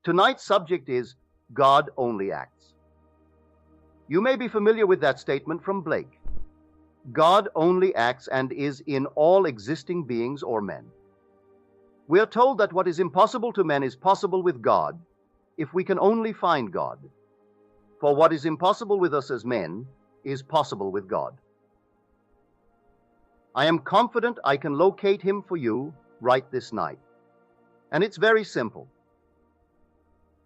Tonight's subject is God only acts. You may be familiar with that statement from Blake. God only acts and is in all existing beings or men. We are told that what is impossible to men is possible with God if we can only find God. For what is impossible with us as men is possible with God. I am confident I can locate him for you right this night. And it's very simple.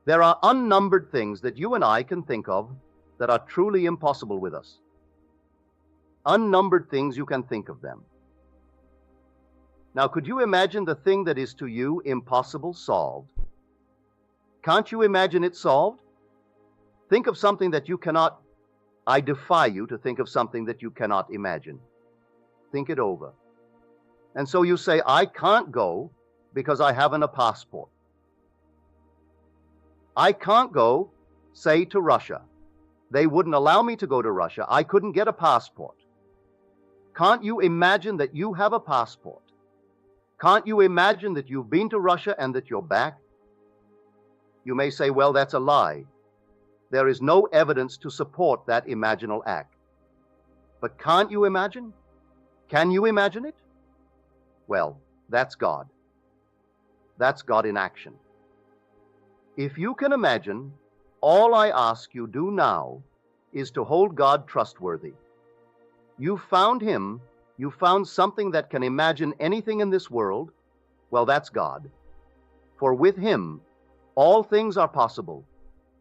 There are unnumbered things that you and I can think of that are truly impossible with us. Unnumbered things, you can think of them. Now, could you imagine the thing that is to you impossible solved? Can't you imagine it solved? Think of something that you cannot. I defy you to think of something that you cannot imagine. Think it over. And so you say, I can't go because I haven't a passport. I can't go, say, to Russia. They wouldn't allow me to go to Russia. I couldn't get a passport. Can't you imagine that you have a passport? Can't you imagine that you've been to Russia and that you're back? You may say, well, that's a lie. There is no evidence to support that imaginal act. But can't you imagine? Can you imagine it? Well, that's God. That's God in action. If you can imagine, all I ask you do now is to hold God trustworthy. You found him, you found something that can imagine anything in this world, well, that's God. For with him, all things are possible,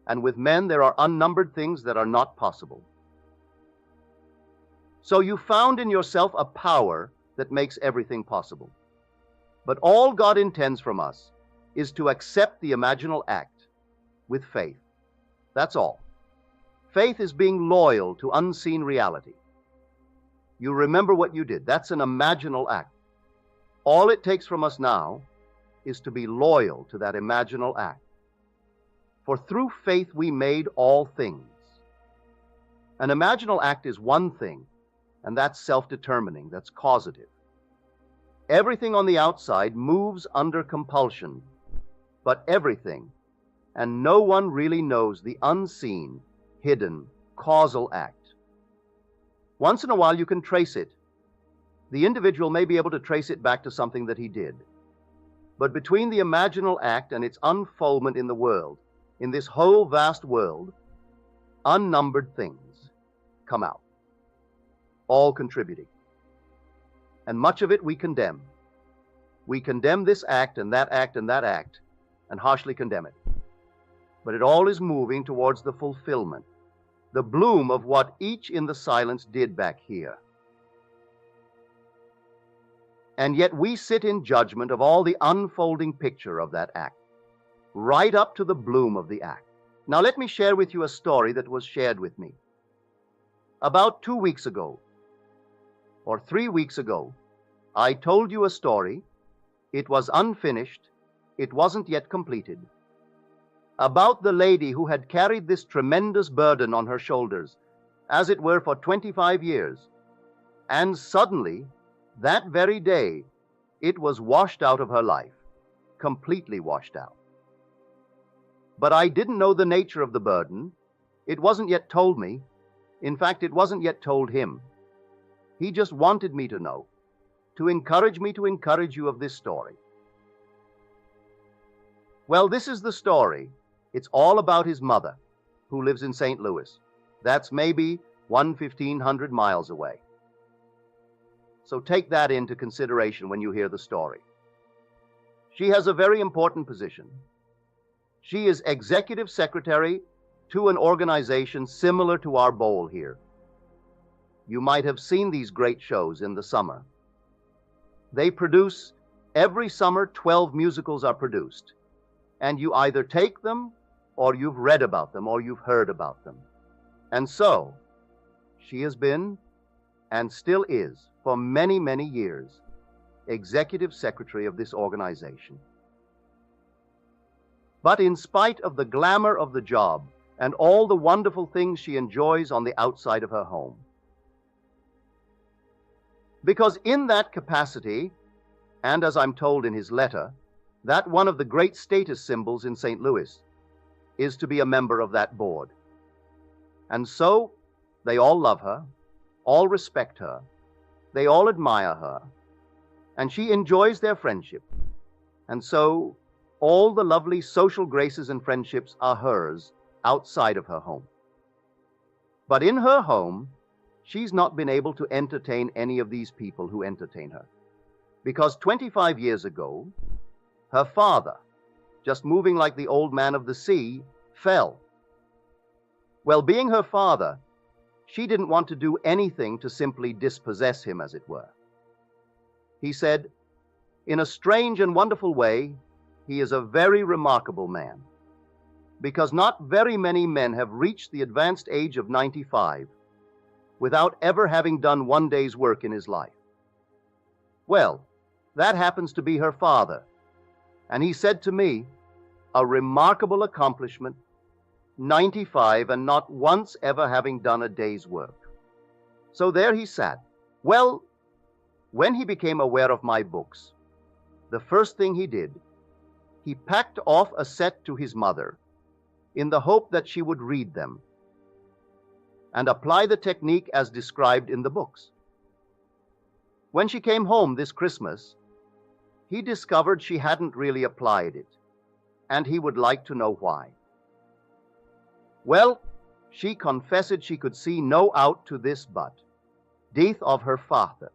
and with men there are unnumbered things that are not possible. So you found in yourself a power that makes everything possible. But all God intends from us is to accept the imaginal act with faith. That's all. Faith is being loyal to unseen reality. You remember what you did. That's an imaginal act. All it takes from us now is to be loyal to that imaginal act. For through faith we made all things. An imaginal act is one thing, and that's self-determining, that's causative. Everything on the outside moves under compulsion, but everything, and no one really knows the unseen, hidden, causal act. Once in a while you can trace it. The individual may be able to trace it back to something that he did. But between the imaginal act and its unfoldment in the world, in this whole vast world, unnumbered things come out, all contributing. And much of it we condemn. We condemn this act and that act and that act, and harshly condemn it. But it all is moving towards the fulfillment, the bloom of what each in the silence did back here. And yet we sit in judgment of all the unfolding picture of that act, right up to the bloom of the act. Now let me share with you a story that was shared with me. About 2 weeks ago, or 3 weeks ago, I told you a story. It was unfinished. It wasn't yet completed. About the lady who had carried this tremendous burden on her shoulders, as it were for 25 years. And suddenly, that very day, it was washed out of her life, completely washed out. But I didn't know the nature of the burden. It wasn't yet told me. In fact, it wasn't yet told him. He just wanted me to know, to encourage me to encourage you of this story. Well, this is the story. It's all about his mother, who lives in St. Louis. That's maybe 1,500 miles away. So take that into consideration when you hear the story. She has a very important position. She is executive secretary to an organization similar to our bowl here. You might have seen these great shows in the summer. They produce, every summer 12 musicals are produced. And you either take them, or you've read about them, or you've heard about them. And so, she has been, and still is, for many, many years, executive secretary of this organization. But in spite of the glamour of the job and all the wonderful things she enjoys on the outside of her home, because in that capacity, and as I'm told in his letter, that one of the great status symbols in St. Louis, is to be a member of that board. And so they all love her, all respect her, they all admire her, and she enjoys their friendship. And so all the lovely social graces and friendships are hers outside of her home. But in her home, she's not been able to entertain any of these people who entertain her. Because 25 years ago, her father, just moving like the old man of the sea, fell. Well, being her father, she didn't want to do anything to simply dispossess him, as it were. He said, in a strange and wonderful way, he is a very remarkable man, because not very many men have reached the advanced age of 95 without ever having done one day's work in his life. Well, that happens to be her father, and he said to me, a remarkable accomplishment, 95 and not once ever having done a day's work. So there he sat. Well, when he became aware of my books, the first thing he did, he packed off a set to his mother in the hope that she would read them and apply the technique as described in the books. When she came home this Christmas, he discovered she hadn't really applied it, and he would like to know why. Well, she confessed she could see no out to this but death of her father,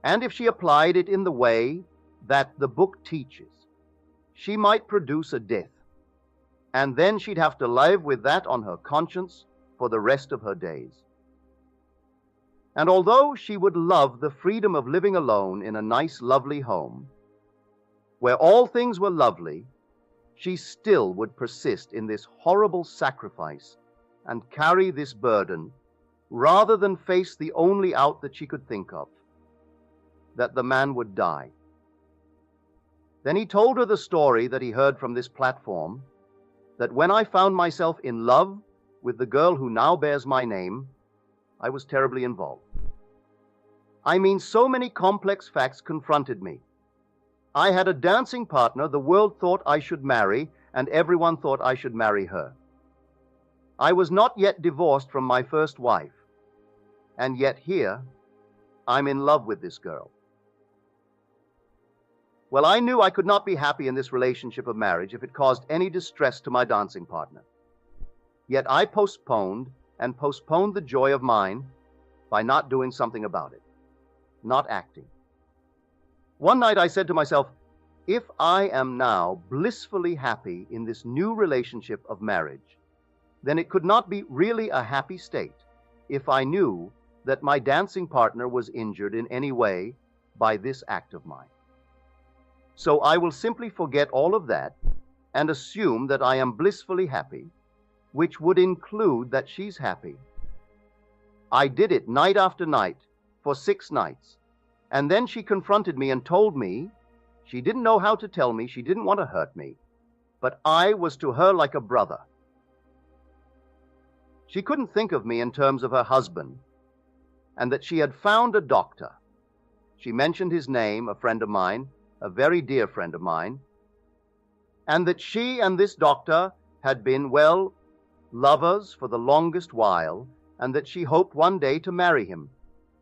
and if she applied it in the way that the book teaches, she might produce a death, and then she'd have to live with that on her conscience for the rest of her days. And although she would love the freedom of living alone in a nice, lovely home, where all things were lovely, she still would persist in this horrible sacrifice and carry this burden rather than face the only out that she could think of, that the man would die. Then he told her the story that he heard from this platform, that when I found myself in love with the girl who now bears my name, I was terribly involved. I mean, so many complex facts confronted me. I had a dancing partner the world thought I should marry, and everyone thought I should marry her. I was not yet divorced from my first wife, and yet here, I'm in love with this girl. Well, I knew I could not be happy in this relationship of marriage if it caused any distress to my dancing partner. Yet I postponed and postponed the joy of mine by not doing something about it, not acting. One night I said to myself, if I am now blissfully happy in this new relationship of marriage, then it could not be really a happy state if I knew that my dancing partner was injured in any way by this act of mine. So I will simply forget all of that and assume that I am blissfully happy, which would include that she's happy. I did it night after night for 6 nights, and then she confronted me and told me she didn't know how to tell me, she didn't want to hurt me, but I was to her like a brother. She couldn't think of me in terms of her husband, and that she had found a doctor. She mentioned his name, a friend of mine, a very dear friend of mine, and that she and this doctor had been, well, lovers for the longest while, and that she hoped one day to marry him,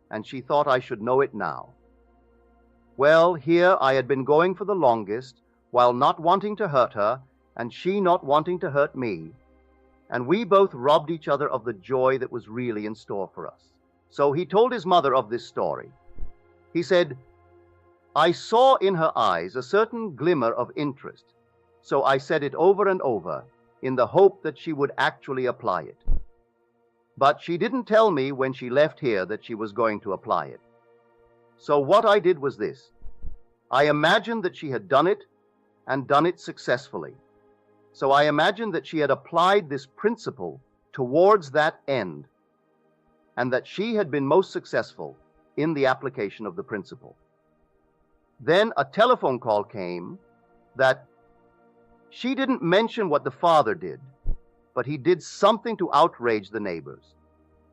and she thought I should know it now. Well, here I had been going for the longest, while not wanting to hurt her, and she not wanting to hurt me, and we both robbed each other of the joy that was really in store for us. So he told his mother of this story. He said, I saw in her eyes a certain glimmer of interest, so I said it over and over in the hope that she would actually apply it. But she didn't tell me when she left here that she was going to apply it. So what I did was this. I imagined that she had done it and done it successfully. So I imagined that she had applied this principle towards that end, and that she had been most successful in the application of the principle. Then a telephone call came that she didn't mention what the father did, but he did something to outrage the neighbors.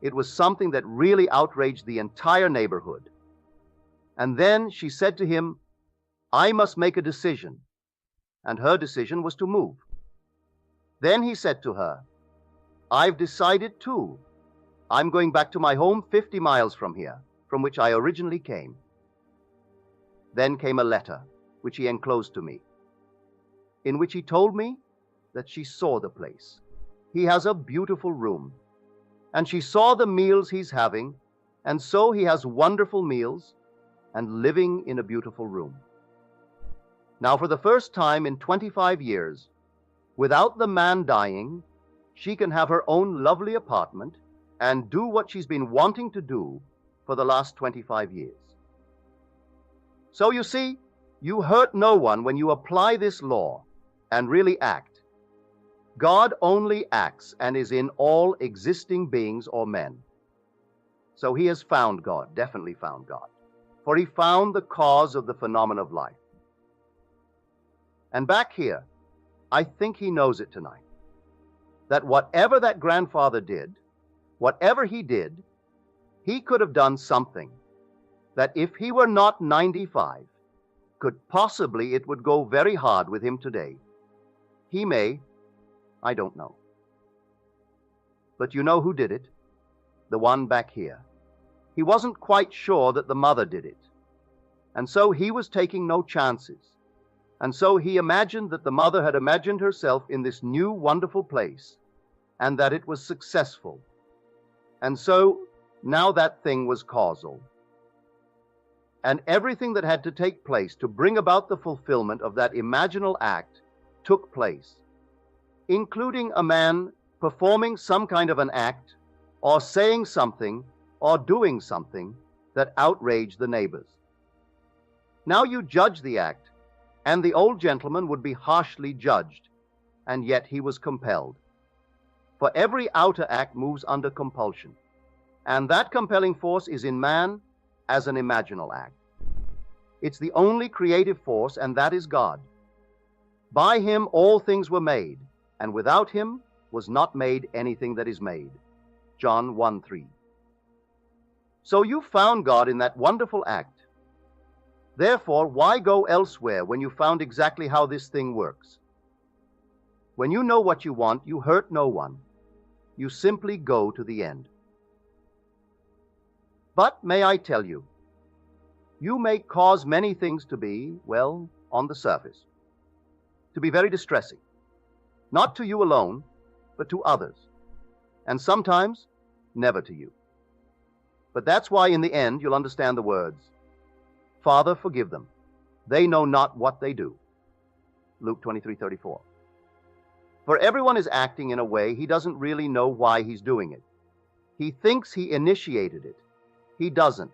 It was something that really outraged the entire neighborhood. And then she said to him, I must make a decision. And her decision was to move. Then he said to her, "I've decided too. I'm going back to my home 50 miles from here, from which I originally came." Then came a letter, which he enclosed to me, in which he told me that she saw the place. He has a beautiful room, and she saw the meals he's having, and so he has wonderful meals and living in a beautiful room. Now, for the first time in 25 years, without the man dying, she can have her own lovely apartment and do what she's been wanting to do for the last 25 years. So you see, you hurt no one when you apply this law and really act. God only acts and is in all existing beings or men. So he has found God, definitely found God, for he found the cause of the phenomenon of life. And back here, I think he knows it tonight, that whatever that grandfather did, whatever he did, he could have done something that if he were not 95, could possibly it would go very hard with him today. He may, I don't know. But you know who did it? The one back here. He wasn't quite sure that the mother did it. And so he was taking no chances. And so he imagined that the mother had imagined herself in this new wonderful place, and that it was successful. And so now that thing was causal. And everything that had to take place to bring about the fulfillment of that imaginal act took place, including a man performing some kind of an act, or saying something, or doing something that outraged the neighbors. Now you judge the act, and the old gentleman would be harshly judged, and yet he was compelled. For every outer act moves under compulsion, and that compelling force is in man as an imaginal act. It's the only creative force, and that is God. By him all things were made, and without him was not made anything that is made. John 1:3. So you found God in that wonderful act. Therefore, why go elsewhere when you found exactly how this thing works? When you know what you want, you hurt no one. You simply go to the end. But may I tell you, you may cause many things to be, well, on the surface, to be very distressing, not to you alone, but to others, and sometimes never to you. But that's why in the end you'll understand the words, "Father, forgive them. They know not what they do." Luke 23:34. For everyone is acting in a way he doesn't really know why he's doing it. He thinks he initiated it. He doesn't.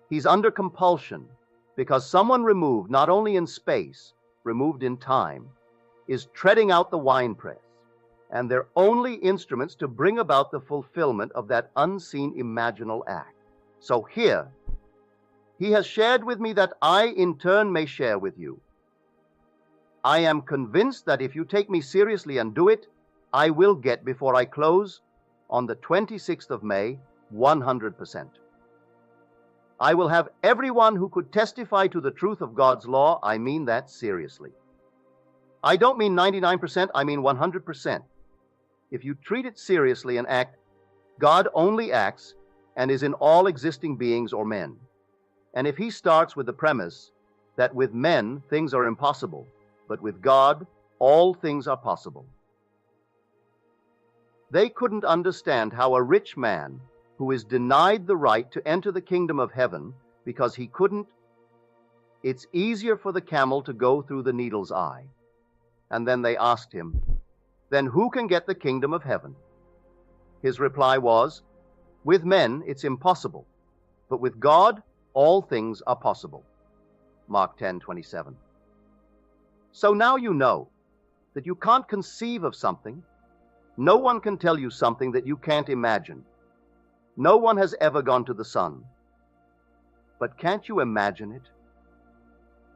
He's under compulsion because someone removed not only in space, removed in time, is treading out the winepress, and they're only instruments to bring about the fulfillment of that unseen imaginal act. So here, he has shared with me that I in turn may share with you. I am convinced that if you take me seriously and do it, I will get, before I close, on the 26th of May, 100%. I will have everyone who could testify to the truth of God's law. I mean that seriously. I don't mean 99%, I mean 100%. If you treat it seriously and act, God only acts and is in all existing beings or men. And if he starts with the premise that with men things are impossible, but with God all things are possible. They couldn't understand how a rich man who is denied the right to enter the kingdom of heaven because he couldn't, it's easier for the camel to go through the needle's eye. And then they asked him, then who can get the kingdom of heaven? His reply was, with men it's impossible, but with God all things are possible. Mark 10:27. So now you know that you can't conceive of something. No one can tell you something that you can't imagine. No one has ever gone to the sun. But can't you imagine it?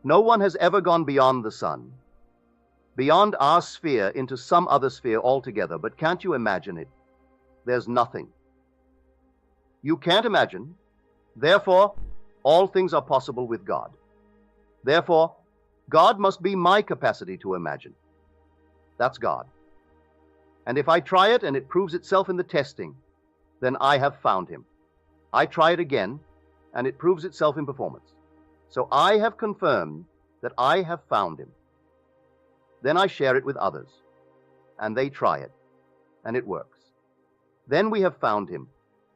No one has ever gone beyond the sun, beyond our sphere into some other sphere altogether. But can't you imagine it? There's nothing. You can't imagine. Therefore, all things are possible with God. Therefore, God must be my capacity to imagine. That's God. And if I try it and it proves itself in the testing, then I have found him. I try it again, and it proves itself in performance. So I have confirmed that I have found him. Then I share it with others, and they try it, and it works. Then we have found him,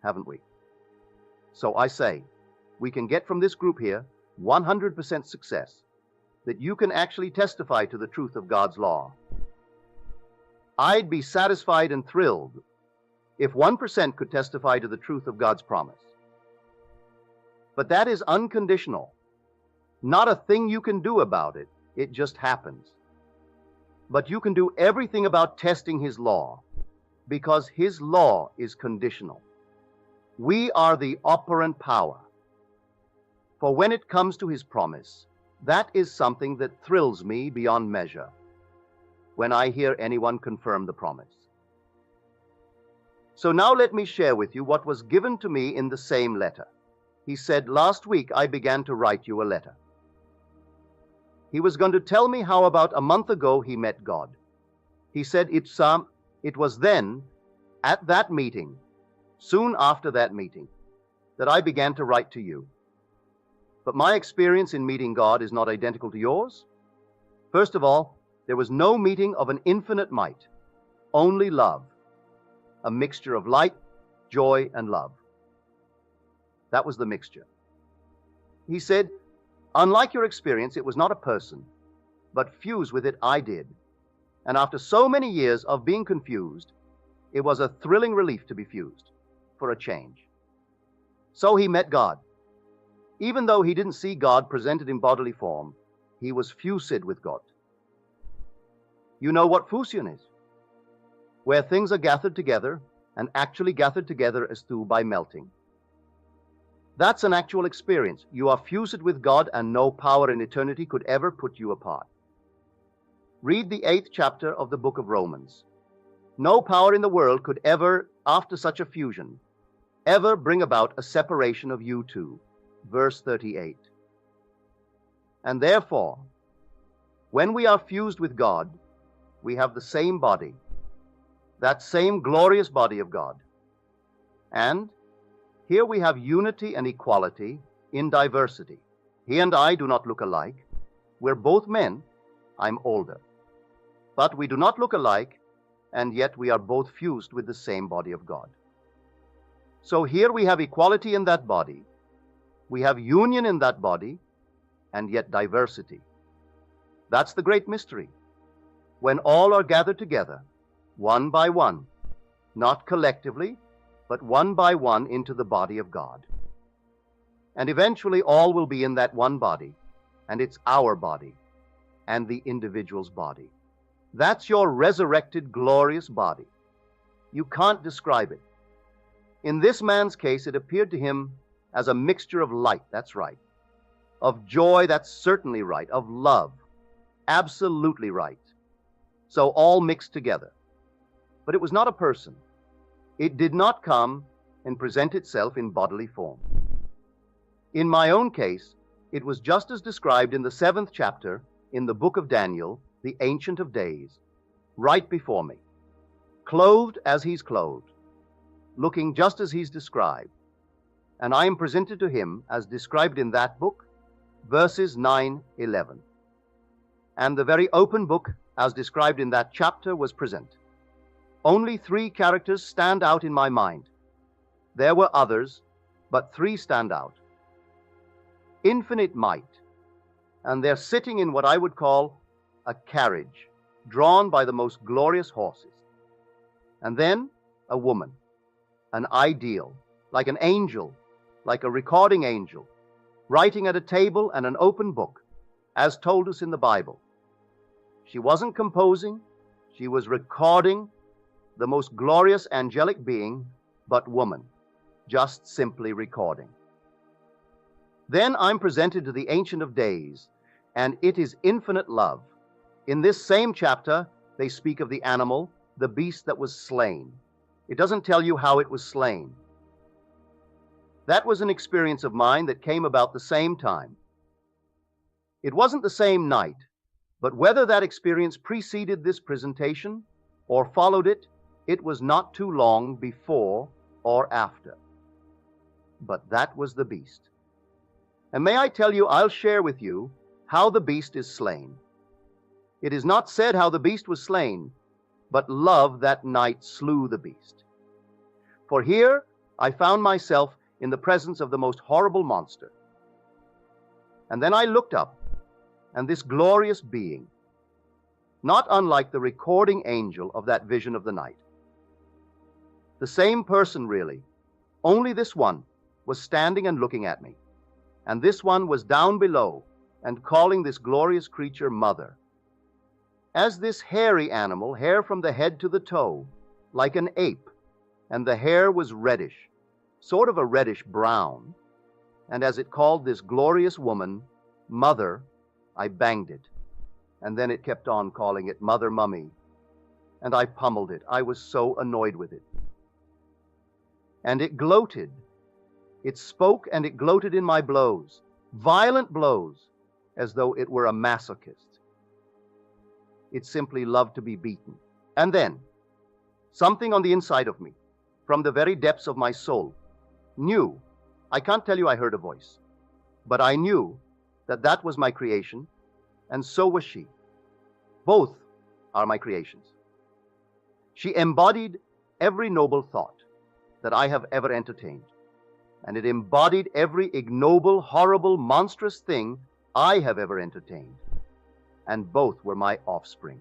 haven't we? So I say, we can get from this group here 100% success, that you can actually testify to the truth of God's law. I'd be satisfied and thrilled if 1% could testify to the truth of God's promise. But that is unconditional. Not a thing you can do about it. It just happens. But you can do everything about testing His law, because His law is conditional. We are the operant power. For when it comes to His promise, that is something that thrills me beyond measure, when I hear anyone confirm the promise. So now let me share with you what was given to me in the same letter. He said, last week I began to write you a letter. He was going to tell me how about a month ago he met God. He said it was then, at that meeting, soon after that meeting, that I began to write to you. But my experience in meeting God is not identical to yours. First of all, there was no meeting of an infinite might, only love, a mixture of light, joy, and love. That was the mixture. He said, unlike your experience, it was not a person, but fused with it I did. And after so many years of being confused, it was a thrilling relief to be fused, for a change. So he met God. Even though he didn't see God presented in bodily form, he was fused with God. You know what fusion is? Where things are gathered together, and actually gathered together as two by melting. That's an actual experience. You are fused with God, and no power in eternity could ever put you apart. Read the 8th chapter of the book of Romans. No power in the world could ever, after such a fusion, ever bring about a separation of you two. Verse 38. And therefore, when we are fused with God, we have the same body, that same glorious body of God. And here we have unity and equality in diversity. He and I do not look alike. We're both men. I'm older. But we do not look alike, and yet we are both fused with the same body of God. So here we have equality in that body. We have union in that body, and yet diversity. That's the great mystery. When all are gathered together, one by one, not collectively, but one by one into the body of God. And eventually all will be in that one body, and it's our body, and the individual's body. That's your resurrected, glorious body. You can't describe it. In this man's case, it appeared to him as a mixture of light, that's right, of joy, that's certainly right, of love, absolutely right. So all mixed together. But it was not a person. It did not come and present itself in bodily form. In my own case, it was just as described in the 7th chapter in the book of Daniel, the Ancient of Days, right before me, clothed as he's clothed, looking just as he's described. And I am presented to him as described in that book, verses 9-11. And the very open book as described in that chapter was present. Only 3 characters stand out in my mind. There were others, but 3 stand out. Infinite might, and they're sitting in what I would call a carriage, drawn by the most glorious horses. And then a woman, an ideal, like an angel, like a recording angel, writing at a table and an open book, as told us in the Bible. She wasn't composing, she was recording the most glorious angelic being, but woman, just simply recording. Then I'm presented to the Ancient of Days, and it is infinite love. In this same chapter, they speak of the animal, the beast that was slain. It doesn't tell you how it was slain. That was an experience of mine that came about the same time. It wasn't the same night, but whether that experience preceded this presentation or followed it, it was not too long before or after. But that was the beast. And may I tell you, I'll share with you how the beast is slain. It is not said how the beast was slain, but love that night slew the beast. For here I found myself in the presence of the most horrible monster. And then I looked up, and this glorious being, not unlike the recording angel of that vision of the night, the same person really, only this one was standing and looking at me, and this one was down below and calling this glorious creature mother. As this hairy animal, hair from the head to the toe, like an ape, and the hair was reddish, sort of a reddish brown, and as it called this glorious woman mother, I banged it, and then it kept on calling it Mother Mummy, and I pummeled it. I was so annoyed with it. And it gloated. It spoke and it gloated in my blows, violent blows, as though it were a masochist. It simply loved to be beaten. And then, something on the inside of me, from the very depths of my soul, knew, I can't tell you I heard a voice, but I knew that that was my creation, and so was she. Both are my creations. She embodied every noble thought that I have ever entertained, and it embodied every ignoble, horrible, monstrous thing I have ever entertained, and both were my offspring.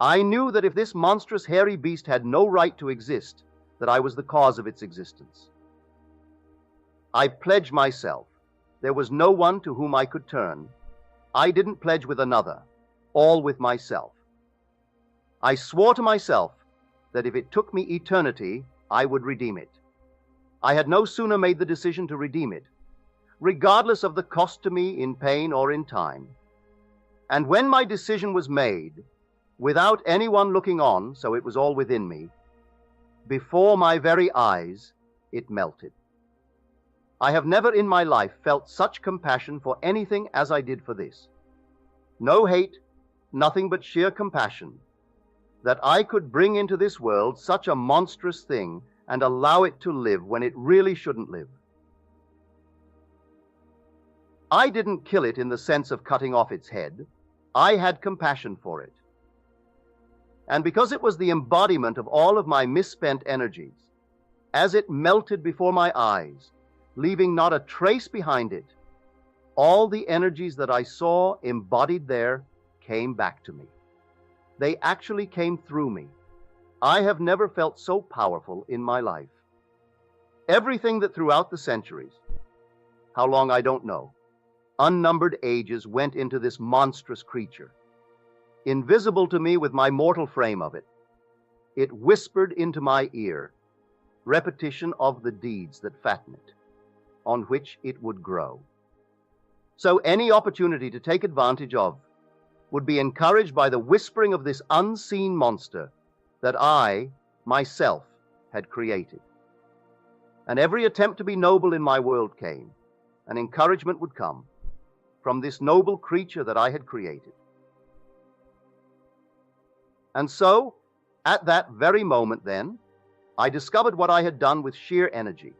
I knew that if this monstrous hairy beast had no right to exist, that I was the cause of its existence. I pledged myself. There was no one to whom I could turn. I didn't pledge with another, all with myself. I swore to myself that if it took me eternity, I would redeem it. I had no sooner made the decision to redeem it, regardless of the cost to me in pain or in time. And when my decision was made, without anyone looking on, so it was all within me, before my very eyes, it melted. I have never in my life felt such compassion for anything as I did for this. No hate, nothing but sheer compassion, that I could bring into this world such a monstrous thing and allow it to live when it really shouldn't live. I didn't kill it in the sense of cutting off its head. I had compassion for it. And because it was the embodiment of all of my misspent energies, as it melted before my eyes, leaving not a trace behind it, all the energies that I saw embodied there came back to me. They actually came through me. I have never felt so powerful in my life. Everything that throughout the centuries, how long I don't know, unnumbered ages went into this monstrous creature, invisible to me with my mortal frame of it, it whispered into my ear repetition of the deeds that fatten it, on which it would grow. So any opportunity to take advantage of would be encouraged by the whispering of this unseen monster that I, myself, had created. And every attempt to be noble in my world came, and encouragement would come from this noble creature that I had created. And so, at that very moment then, I discovered what I had done with sheer energy.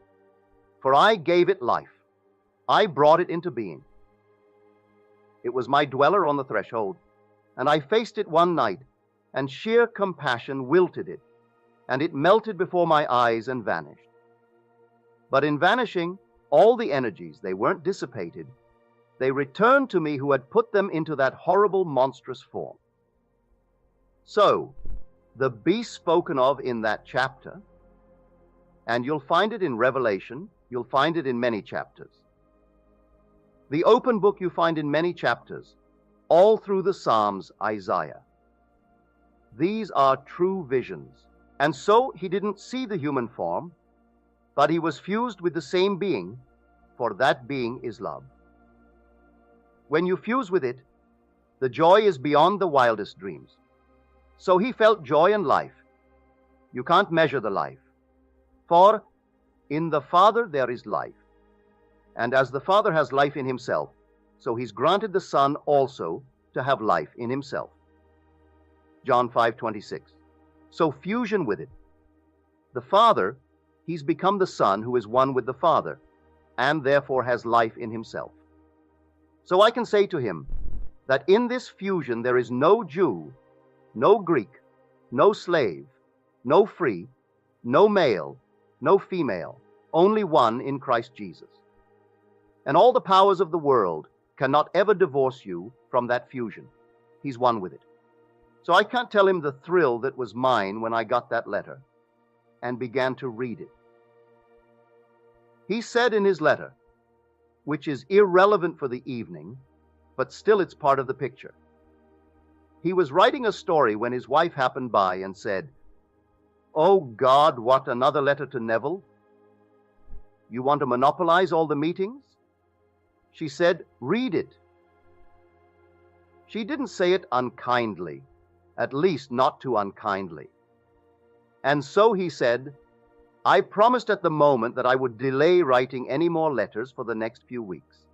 For I gave it life. I brought it into being. It was my dweller on the threshold, and I faced it one night, and sheer compassion wilted it, and it melted before my eyes and vanished. But in vanishing, all the energies, they weren't dissipated. They returned to me who had put them into that horrible, monstrous form. So, the beast spoken of in that chapter, and you'll find it in Revelation, you'll find it in many chapters. The open book you find in many chapters, all through the Psalms, Isaiah. These are true visions. And so he didn't see the human form, but he was fused with the same being, for that being is love. When you fuse with it, the joy is beyond the wildest dreams. So he felt joy and life. You can't measure the life. For in the Father there is life. And as the Father has life in himself, so he's granted the Son also to have life in himself. John 5:26. So fusion with it. The Father, he's become the Son who is one with the Father, and therefore has life in himself. So I can say to him that in this fusion there is no Jew, no Greek, no slave, no free, no male, no female, only one in Christ Jesus. And all the powers of the world cannot ever divorce you from that fusion. He's one with it. So I can't tell him the thrill that was mine when I got that letter and began to read it. He said in his letter, which is irrelevant for the evening, but still it's part of the picture. He was writing a story when his wife happened by and said, "Oh God, what, another letter to Neville? You want to monopolize all the meetings?" She said, "Read it." She didn't say it unkindly, at least not too unkindly. And so he said, "I promised at the moment that I would delay writing any more letters for the next few weeks.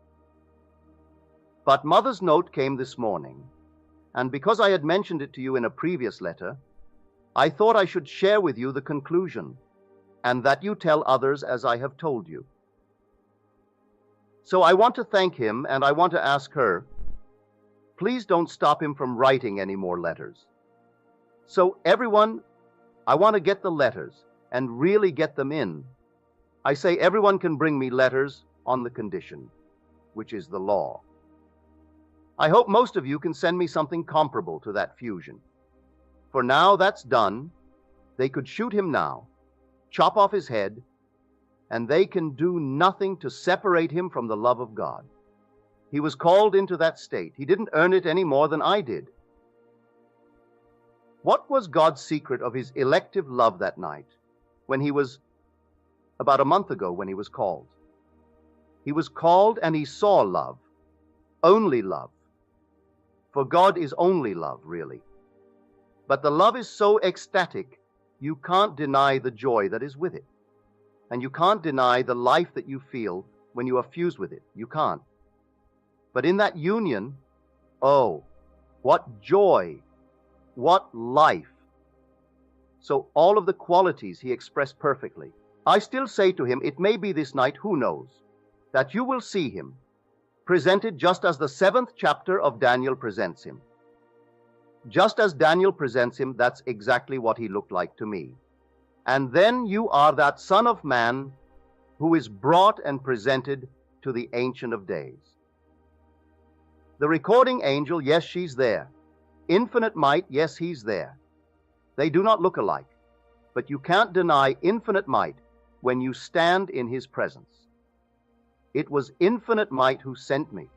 But Mother's note came this morning, and because I had mentioned it to you in a previous letter, I thought I should share with you the conclusion, and that you tell others as I have told you. So I want to thank him, and I want to ask her, please don't stop him from writing any more letters. So everyone, I want to get the letters and really get them in. I say everyone can bring me letters on the condition, which is the law. I hope most of you can send me something comparable to that fusion. For now that's done, they could shoot him now, chop off his head, and they can do nothing to separate him from the love of God. He was called into that state. He didn't earn it any more than I did. What was God's secret of his elective love that night when he was, about a month ago when he was called? He was called and he saw love, only love. For God is only love, really. But the love is so ecstatic, you can't deny the joy that is with it. And you can't deny the life that you feel when you are fused with it. You can't. But in that union, oh, what joy, what life. So all of the qualities he expressed perfectly. I still say to him, it may be this night, who knows, that you will see him presented just as the 7th chapter of Daniel presents him. Just as Daniel presents him, that's exactly what he looked like to me. And then you are that Son of Man who is brought and presented to the Ancient of Days. The recording angel, yes, she's there. Infinite might, yes, he's there. They do not look alike, but you can't deny infinite might when you stand in his presence. It was infinite might who sent me,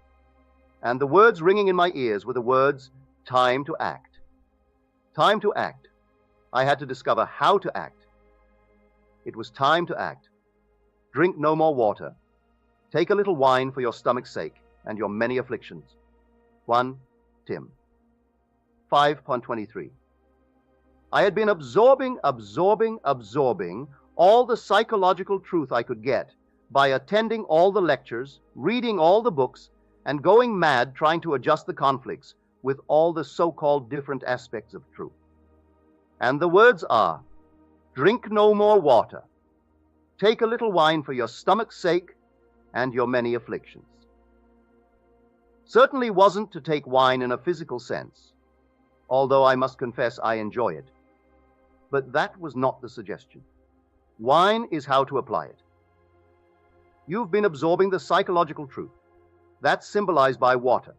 and the words ringing in my ears were the words, time to act. Time to act. I had to discover how to act. It was time to act. Drink no more water. Take a little wine for your stomach's sake and your many afflictions. 1 Tim 5:23. I had been absorbing all the psychological truth I could get by attending all the lectures, reading all the books, and going mad trying to adjust the conflicts with all the so-called different aspects of truth. And the words are, drink no more water. Take a little wine for your stomach's sake and your many afflictions. Certainly wasn't to take wine in a physical sense, although I must confess I enjoy it. But that was not the suggestion. Wine is how to apply it. You've been absorbing the psychological truth. That's symbolized by water.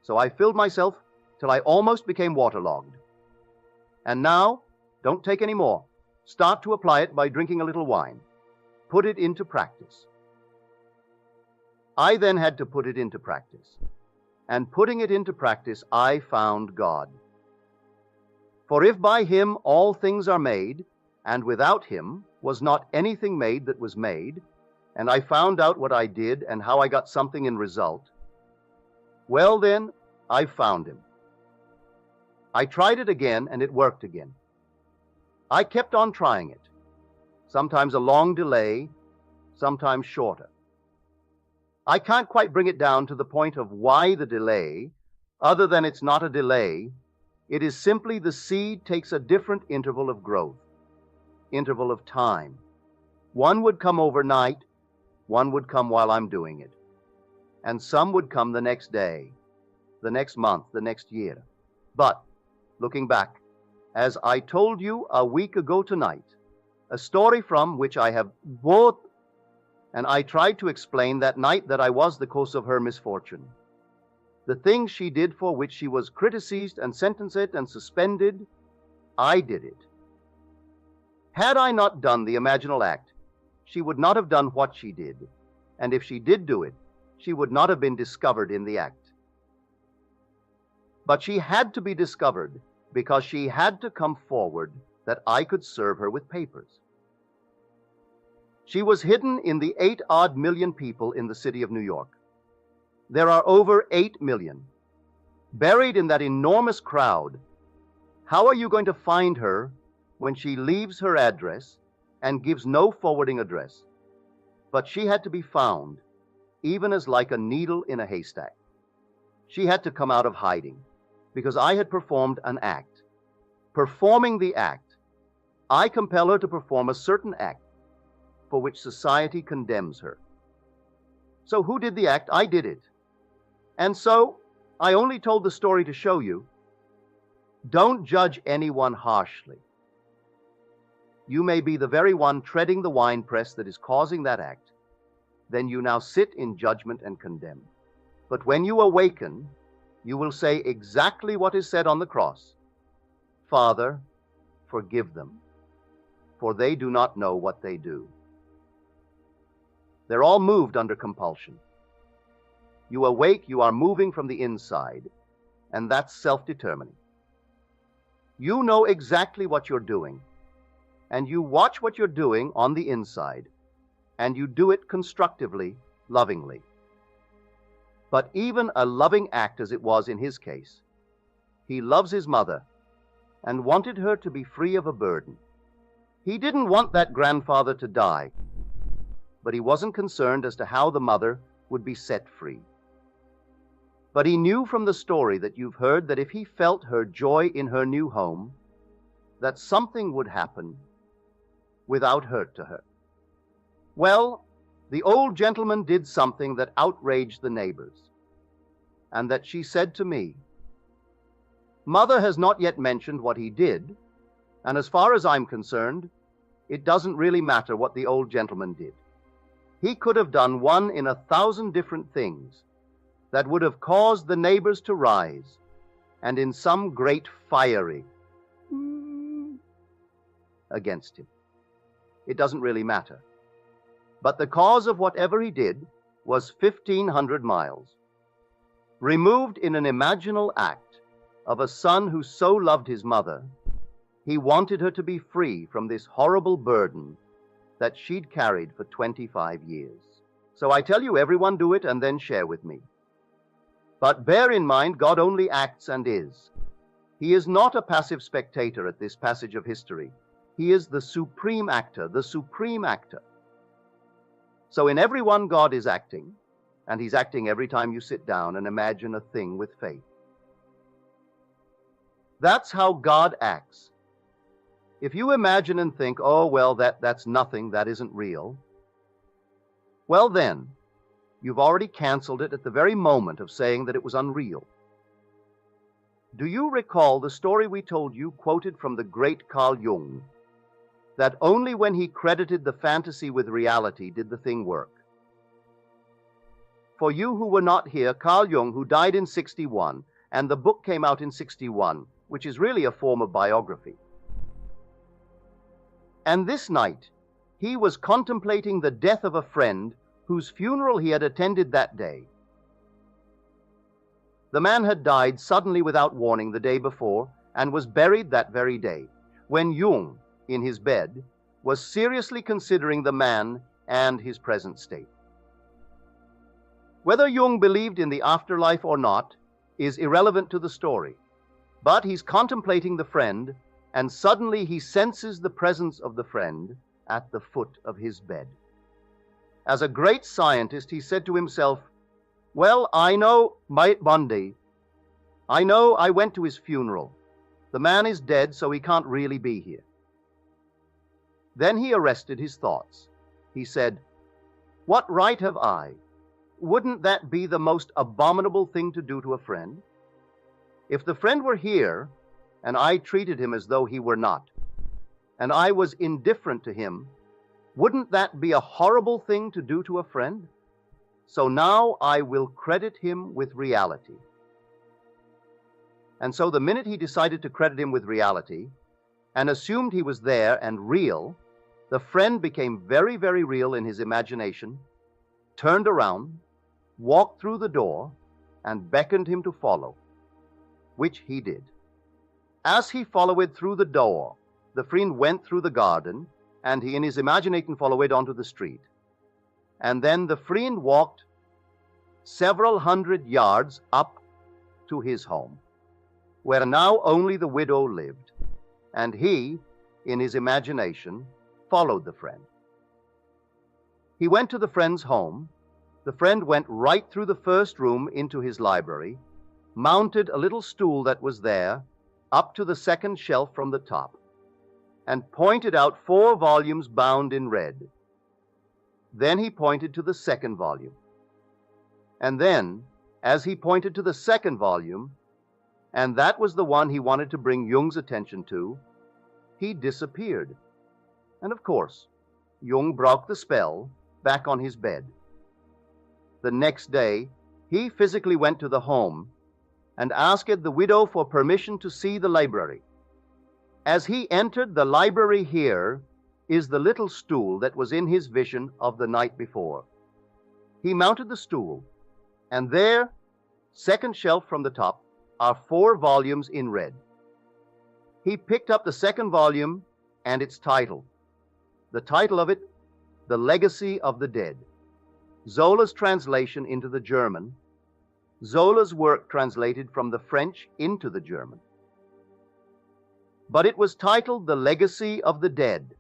So I filled myself till I almost became waterlogged. And now, don't take any more. Start to apply it by drinking a little wine. Put it into practice. I then had to put it into practice. And putting it into practice, I found God. For if by him all things are made, and without him was not anything made that was made, and I found out what I did and how I got something in result, well then, I found him. I tried it again, and it worked again. I kept on trying it, sometimes a long delay, sometimes shorter. I can't quite bring it down to the point of why the delay, other than it's not a delay, It is simply the seed takes a different interval of growth, interval of time. One would come overnight, one would come while I'm doing it, and some would come the next day, the next month, the next year. But, looking back, as I told you a week ago tonight, a story from which I have both, and I tried to explain that night that I was the cause of her misfortune. The things she did for which she was criticized and sentenced and suspended, I did it. Had I not done the imaginal act, she would not have done what she did, and if she did do it, she would not have been discovered in the act. But she had to be discovered because she had to come forward that I could serve her with papers. She was hidden in the 8-odd million people in the city of New York. There are over 8 million. Buried in that enormous crowd, how are you going to find her when she leaves her address and gives no forwarding address? But she had to be found, even as like a needle in a haystack. She had to come out of hiding, because I had performed an act. Performing the act, I compel her to perform a certain act for which society condemns her. So who did the act? I did it. And so, I only told the story to show you, don't judge anyone harshly. You may be the very one treading the winepress that is causing that act. Then you now sit in judgment and condemn. But when you awaken, you will say exactly what is said on the cross. Father, forgive them, for they do not know what they do. They're all moved under compulsion. You awake, you are moving from the inside, and that's self-determining. You know exactly what you're doing, and you watch what you're doing on the inside, and you do it constructively, lovingly. But even a loving act as it was in his case, he loves his mother and wanted her to be free of a burden. He didn't want that grandfather to die, but he wasn't concerned as to how the mother would be set free. But he knew from the story that you've heard that if he felt her joy in her new home, that something would happen without hurt to her. Well, the old gentleman did something that outraged the neighbors, and that she said to me, Mother has not yet mentioned what he did, and as far as I'm concerned, it doesn't really matter what the old gentleman did. He could have done 1 in 1,000 different things that would have caused the neighbors to rise, and in some great fiery against him. It doesn't really matter. But the cause of whatever he did was 1,500 miles. Removed in an imaginal act of a son who so loved his mother, he wanted her to be free from this horrible burden that she'd carried for 25 years. So I tell you, everyone do it and then share with me. But bear in mind, God only acts and is. He is not a passive spectator at this passage of history. He is the supreme actor, the supreme actor. So in everyone, God is acting, and he's acting every time you sit down and imagine a thing with faith. That's how God acts. If you imagine and think, oh, well, that's nothing, that isn't real, well then, you've already canceled it at the very moment of saying that it was unreal. Do you recall the story we told you, quoted from the great Carl Jung, that only when he credited the fantasy with reality did the thing work? For you who were not here, Carl Jung, who died in 61, and the book came out in 61, which is really a form of biography. And this night, he was contemplating the death of a friend whose funeral he had attended that day. The man had died suddenly without warning the day before and was buried that very day, when Jung, in his bed, was seriously considering the man and his present state. Whether Jung believed in the afterlife or not is irrelevant to the story, but he's contemplating the friend, and suddenly he senses the presence of the friend at the foot of his bed. As a great scientist, he said to himself, well, I know Mahatma Gandhi. I know I went to his funeral. The man is dead, so he can't really be here. Then he arrested his thoughts. He said, "What right have I? Wouldn't that be the most abominable thing to do to a friend? If the friend were here, and I treated him as though he were not, and I was indifferent to him, wouldn't that be a horrible thing to do to a friend? So now I will credit him with reality." And so the minute he decided to credit him with reality and assumed he was there and real, the friend became very, very real in his imagination, turned around, walked through the door, and beckoned him to follow, which he did. As he followed through the door, the friend went through the garden, and he in his imagination followed onto the street. And then the friend walked several hundred yards up to his home, where now only the widow lived, and he, in his imagination, followed the friend. He went to the friend's home. The friend went right through the first room into his library, mounted a little stool that was there, up to the second shelf from the top, and pointed out 4 volumes bound in red. Then he pointed to the second volume. And then, as he pointed to the second volume, and that was the one he wanted to bring Jung's attention to, he disappeared. And of course, Jung broke the spell back on his bed. The next day, he physically went to the home and asked the widow for permission to see the library. As he entered the library, here is the little stool that was in his vision of the night before. He mounted the stool, and there, second shelf from the top, are 4 volumes in red. He picked up the second volume and its title. The title of it, The Legacy of the Dead. Zola's translation into the German. Zola's work translated from the French into the German. But it was titled The Legacy of the Dead.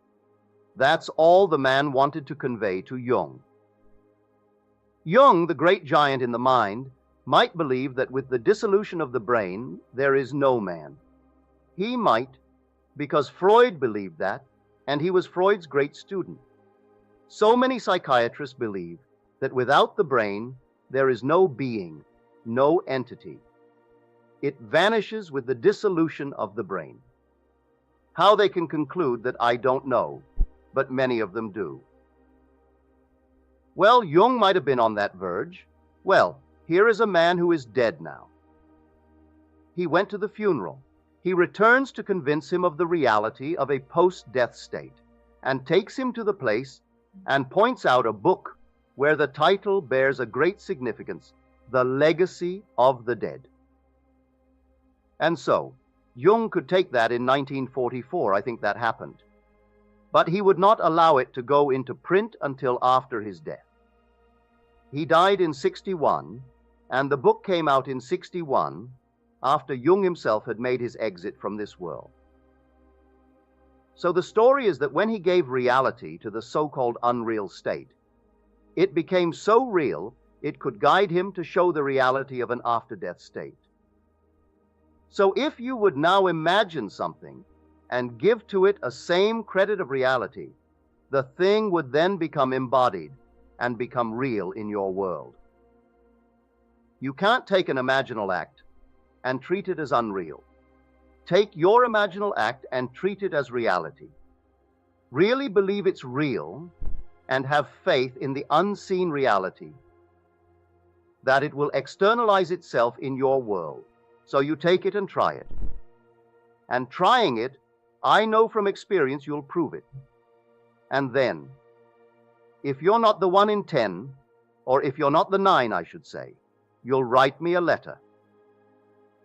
That's all the man wanted to convey to Jung. Jung, the great giant in the mind, might believe that with the dissolution of the brain, there is no man. He might, because Freud believed that, and he was Freud's great student. So many psychiatrists believe that without the brain, there is no being, no entity. It vanishes with the dissolution of the brain. How they can conclude that, I don't know, but many of them do. Well, Jung might have been on that verge. Well, here is a man who is dead now. He went to the funeral. He returns to convince him of the reality of a post-death state, and takes him to the place and points out a book where the title bears a great significance, The Legacy of the Dead. And so, Jung could take that in 1944, I think that happened. But he would not allow it to go into print until after his death. He died in 61, and the book came out in 61, after Jung himself had made his exit from this world. So the story is that when he gave reality to the so-called unreal state, it became so real it could guide him to show the reality of an after-death state. So if you would now imagine something and give to it a same credit of reality, the thing would then become embodied and become real in your world. You can't take an imaginal act and treat it as unreal. Take your imaginal act and treat it as reality. Really believe it's real and have faith in the unseen reality, that it will externalize itself in your world. So you take it and try it. And trying it, I know from experience you'll prove it. And then, if you're not the 1 in 10, or if you're not the 9, I should say, you'll write me a letter.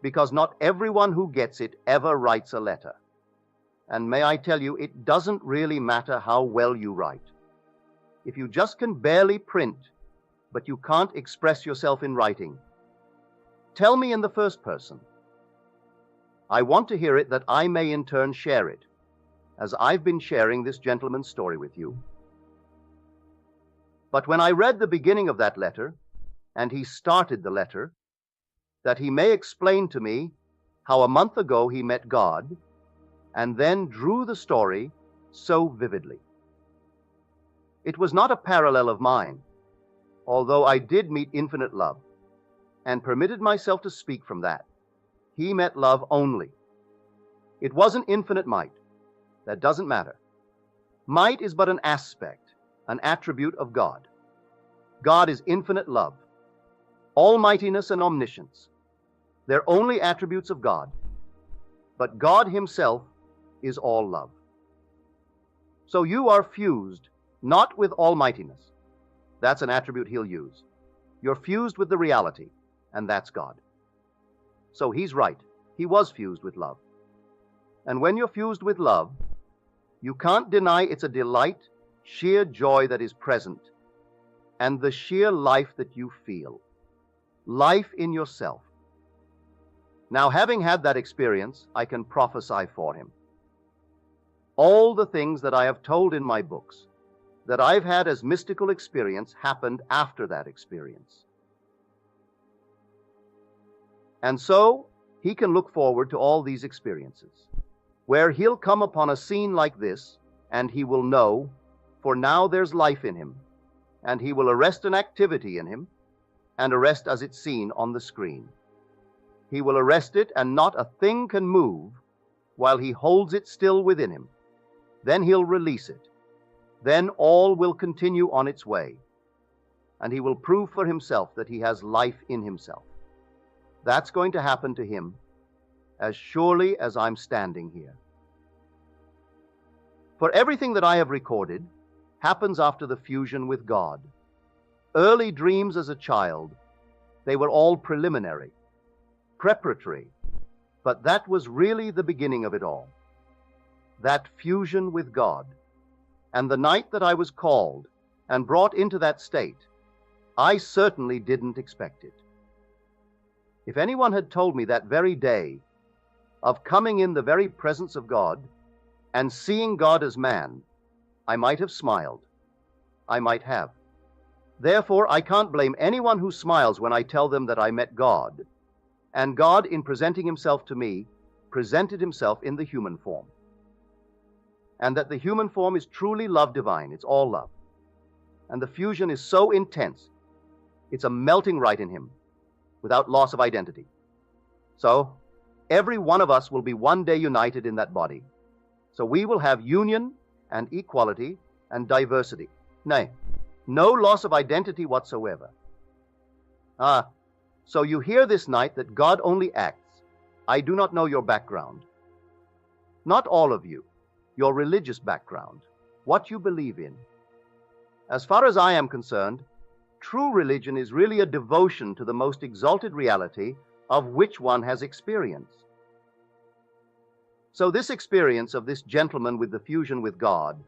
Because not everyone who gets it ever writes a letter. And may I tell you, it doesn't really matter how well you write. If you just can barely print, but you can't express yourself in writing, tell me in the first person. I want to hear it that I may in turn share it, as I've been sharing this gentleman's story with you. But when I read the beginning of that letter, and he started the letter, that he may explain to me how a month ago he met God, and then drew the story so vividly. It was not a parallel of mine, although I did meet infinite love, and permitted myself to speak from that. He met love only. It wasn't infinite might. That doesn't matter. Might is but an aspect, an attribute of God. God is infinite love. Almightiness and omniscience, they're only attributes of God. But God himself is all love. So you are fused not with almightiness. That's an attribute he'll use. You're fused with the reality, and that's God. So he's right. He was fused with love. And when you're fused with love, you can't deny it's a delight, sheer joy that is present, and the sheer life that you feel. Life in yourself. Now, having had that experience, I can prophesy for him. All the things that I have told in my books, that I've had as mystical experience, happened after that experience. And so, he can look forward to all these experiences, where he'll come upon a scene like this, and he will know, for now there's life in him, and he will arrest an activity in him, and arrest as it's seen on the screen. He will arrest it, and not a thing can move while he holds it still within him. Then he'll release it. Then all will continue on its way, and he will prove for himself that he has life in himself. That's going to happen to him as surely as I'm standing here. For everything that I have recorded happens after the fusion with God. Early dreams as a child, they were all preliminary, preparatory, but that was really the beginning of it all. That fusion with God. And the night that I was called and brought into that state, I certainly didn't expect it. If anyone had told me that very day of coming in the very presence of God and seeing God as man, I might have smiled. I might have. Therefore, I can't blame anyone who smiles when I tell them that I met God, and God, in presenting himself to me, presented himself in the human form. And that the human form is truly love divine. It's all love. And the fusion is so intense, it's a melting right in him, without loss of identity. So, every one of us will be one day united in that body. So we will have union and equality and diversity. Nay, no loss of identity whatsoever. So you hear this night that God only acts. I do not know your background. Not all of you. Your religious background. What you believe in. As far as I am concerned, true religion is really a devotion to the most exalted reality of which one has experience. So this experience of this gentleman with the fusion with God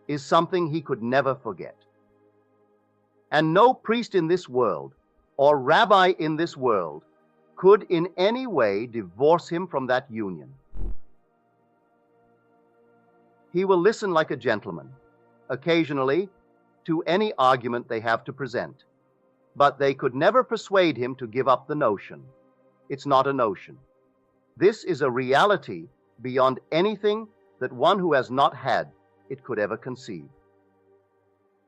is something he could never forget. And no priest in this world or rabbi in this world could in any way divorce him from that union. He will listen like a gentleman, occasionally, to any argument they have to present. But they could never persuade him to give up the notion. It's not a notion. This is a reality beyond anything that one who has not had it could ever conceive.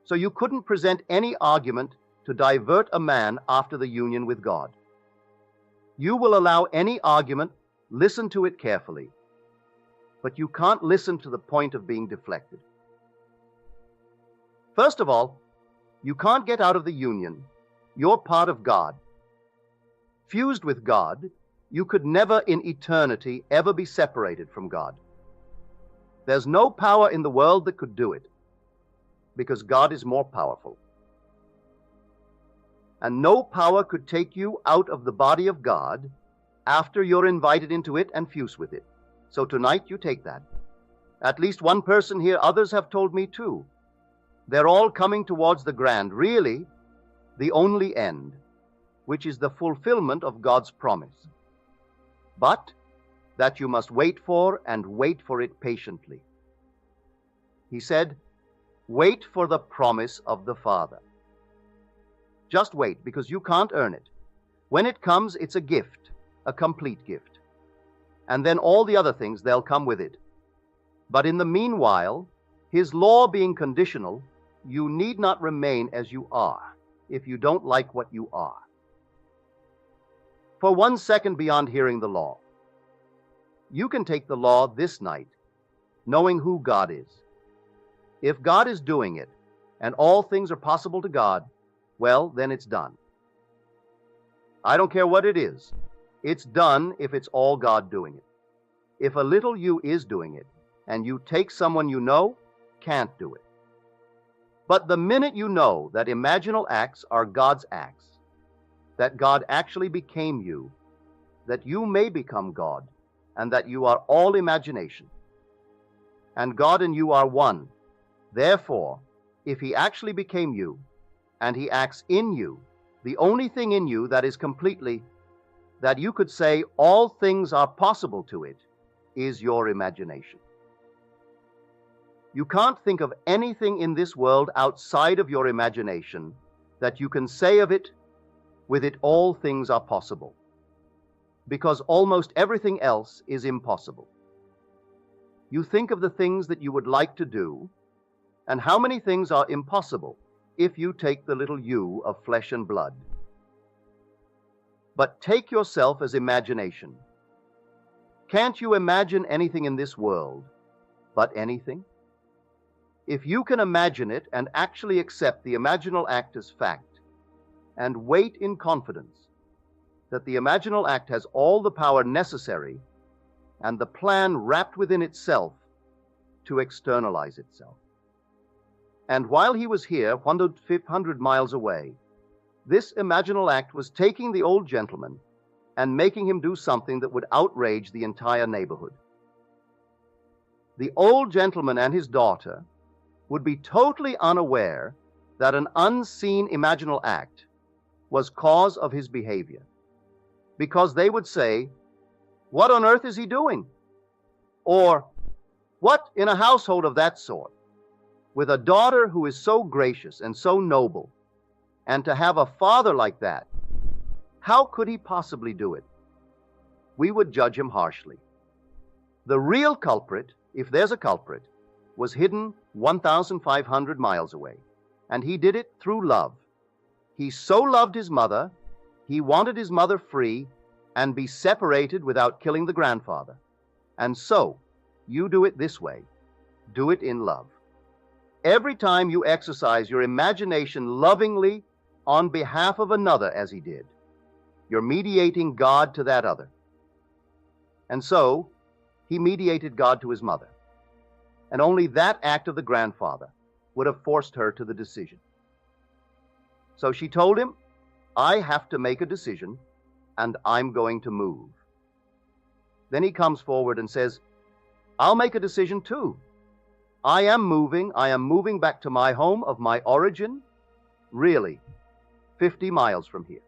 So you couldn't present any argument to divert a man after the union with God. You will allow any argument, listen to it carefully, but you can't listen to the point of being deflected. First of all, you can't get out of the union. You're part of God. Fused with God, you could never in eternity ever be separated from God. There's no power in the world that could do it, because God is more powerful. And no power could take you out of the body of God after you're invited into it and fuse with it. So tonight you take that. At least one person here, others have told me too. They're all coming towards the grand, really the only end, which is the fulfillment of God's promise. But that you must wait for, and wait for it patiently. He said, wait for the promise of the Father. Just wait, because you can't earn it. When it comes, it's a gift, a complete gift. and then all the other things, they'll come with it. But in the meanwhile, his law being conditional, you need not remain as you are if you don't like what you are. For 1 second beyond hearing the law, you can take the law this night, knowing who God is. If God is doing it, and all things are possible to God, well, then it's done. I don't care what it is. It's done if it's all God doing it. If a little you is doing it, and you take someone you know, can't do it. But the minute you know that imaginal acts are God's acts, that God actually became you, that you may become God, and that you are all imagination, and God and you are one. Therefore, if he actually became you, and he acts in you, the only thing in you that is completely, that you could say all things are possible to it, is your imagination. You can't think of anything in this world outside of your imagination that you can say of it, with it all things are possible, because almost everything else is impossible. You think of the things that you would like to do, and how many things are impossible if you take the little you of flesh and blood. But take yourself as imagination. Can't you imagine anything in this world but anything? If you can imagine it and actually accept the imaginal act as fact, and wait in confidence that the imaginal act has all the power necessary and the plan wrapped within itself to externalize itself. And while he was here, 100 miles away, this imaginal act was taking the old gentleman and making him do something that would outrage the entire neighborhood. The old gentleman and his daughter would be totally unaware that an unseen imaginal act was cause of his behavior, because they would say, "What on earth is he doing?" Or, "What in a household of that sort, with a daughter who is so gracious and so noble, and to have a father like that, how could he possibly do it?" We would judge him harshly. The real culprit, if there's a culprit, was hidden 1,500 miles away, and he did it through love. He so loved his mother, he wanted his mother free and be separated without killing the grandfather. And so, you do it this way. Do it in love. Every time you exercise your imagination lovingly on behalf of another as he did, you're mediating God to that other. And so, he mediated God to his mother. And only that act of the grandfather would have forced her to the decision. So she told him, "I have to make a decision, and I'm going to move." Then he comes forward and says, "I'll make a decision too. I am moving back to my home of my origin, really, 50 miles from here."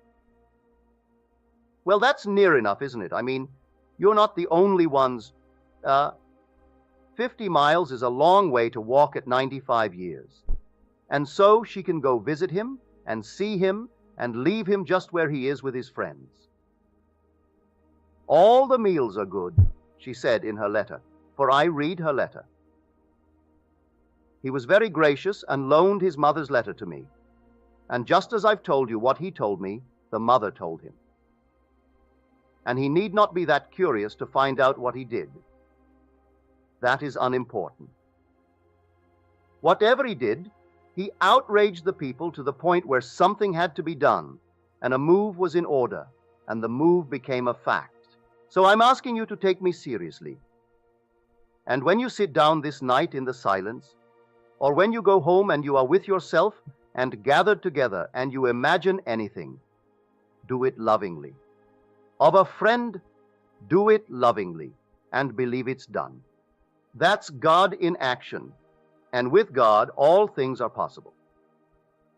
Well, that's near enough, isn't it? I mean, you're not the only ones. 50 miles is a long way to walk at 95 years. And so she can go visit him and see him and leave him just where he is with his friends. "All the meals are good," she said in her letter, for I read her letter. He was very gracious and loaned his mother's letter to me. And just as I've told you what he told me, the mother told him. And he need not be that curious to find out what he did. That is unimportant. Whatever he did, he outraged the people to the point where something had to be done, and a move was in order, and the move became a fact. So I'm asking you to take me seriously. And when you sit down this night in the silence, or when you go home and you are with yourself and gathered together and you imagine anything, do it lovingly. Of a friend, do it lovingly and believe it's done. That's God in action. And with God, all things are possible.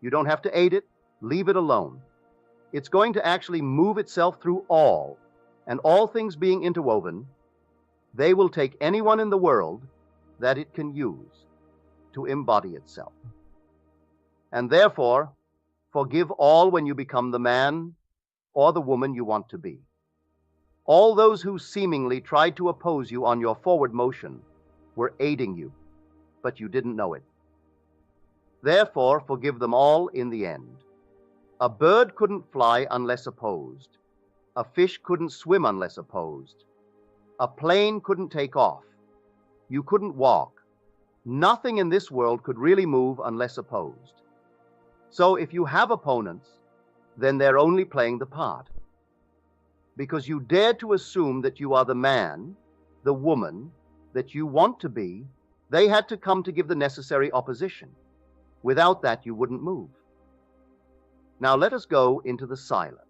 You don't have to aid it, leave it alone. It's going to actually move itself through all, and all things being interwoven, they will take anyone in the world that it can use to embody itself. And therefore, forgive all when you become the man or the woman you want to be. All those who seemingly tried to oppose you on your forward motion were aiding you, but you didn't know it. Therefore, forgive them all in the end. A bird couldn't fly unless opposed. A fish couldn't swim unless opposed. A plane couldn't take off. You couldn't walk. Nothing in this world could really move unless opposed. So if you have opponents, then they're only playing the part. Because you dare to assume that you are the man, the woman, that you want to be, they had to come to give the necessary opposition. Without that, you wouldn't move. Now let us go into the silence.